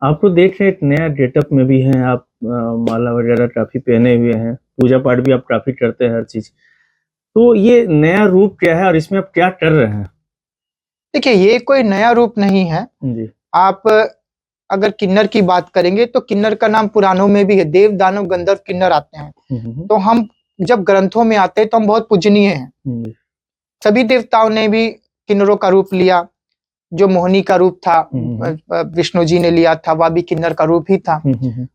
आपको देख रहे हैं एक नया गेटअप में भी हैं आप, माला वगैरह काफी पहने हुए हैं, पूजा पाठ भी आप काफी करते हैं हर चीज। तो ये नया रूप क्या है और इसमें आप क्या कर रहे हैं? देखिए, ये कोई नया रूप नहीं है। जी। आप अगर किन्नर की बात करेंगे तो किन्नर का नाम पुराणों में भी है, देव दानव गंधर्व किन्नर आते हैं। तो हम जब ग्रंथों में आते हैं तो हम बहुत पूजनीय हैं। सभी देवताओं ने भी किन्नरों का रूप लिया। जो मोहिनी का रूप था विष्णु जी ने लिया था, वह भी किन्नर का रूप ही था।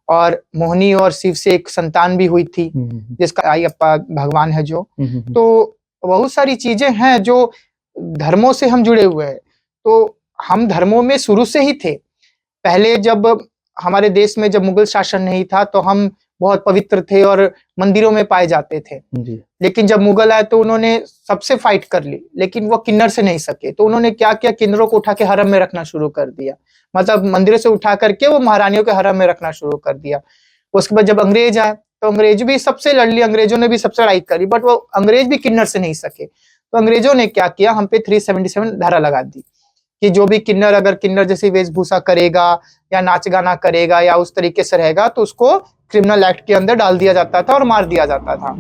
और मोहिनी और शिव से एक संतान भी हुई थी जिसका अयप्पा भगवान है जो। तो बहुत सारी चीजें हैं जो धर्मों से हम जुड़े हुए हैं। तो हम धर्मों में शुरू से ही थे। पहले जब हमारे देश में जब मुगल शासन नहीं था तो हम बहुत पवित्र थे और मंदिरों में पाए जाते थे। लेकिन जब मुगल आए तो उन्होंने सबसे फाइट कर ली, लेकिन वो किन्नर से नहीं सके। तो उन्होंने क्या किया, किन्नरों को उठा के हरम में रखना शुरू कर दिया। मतलब मंदिरों से उठा करके वो महारानियों के हरम में रखना शुरू कर दिया। उसके बाद जब अंग्रेज आए तो अंग्रेज भी सबसे लड़ ली, अंग्रेजों ने भी सबसे लड़ाई करी, बट वो अंग्रेज भी किन्नर से नहीं सके। तो अंग्रेजों ने क्या किया, हम पे 377 धारा लगा दी कि जो भी किन्नर अगर किन्नर जैसी वेशभूषा करेगा या नाच गाना करेगा या उस तरीके से रहेगा तो उसको क्रिमिनल एक्ट के अंदर डाल दिया जाता था और मार दिया जाता था।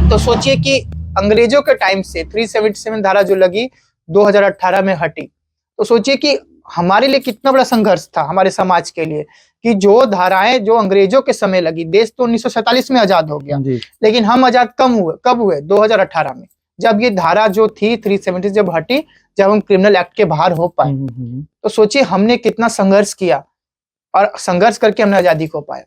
तो सोचिए कि अंग्रेजों के टाइम से 377 धारा जो लगी 2018 में हटी। तो सोचिए कि हमारे लिए कितना बड़ा संघर्ष था हमारे समाज के लिए कि जो धाराएं जो अंग्रेजों के समय लगी। देश तो 1947 में आजाद हो गया, लेकिन हम आजाद कब हुए 2018 में, जब ये धारा जो थी 370 जब हटी, जब हम क्रिमिनल एक्ट के बाहर हो पाए। तो सोचिए हमने कितना संघर्ष किया और संघर्ष करके हमने आजादी को पाया।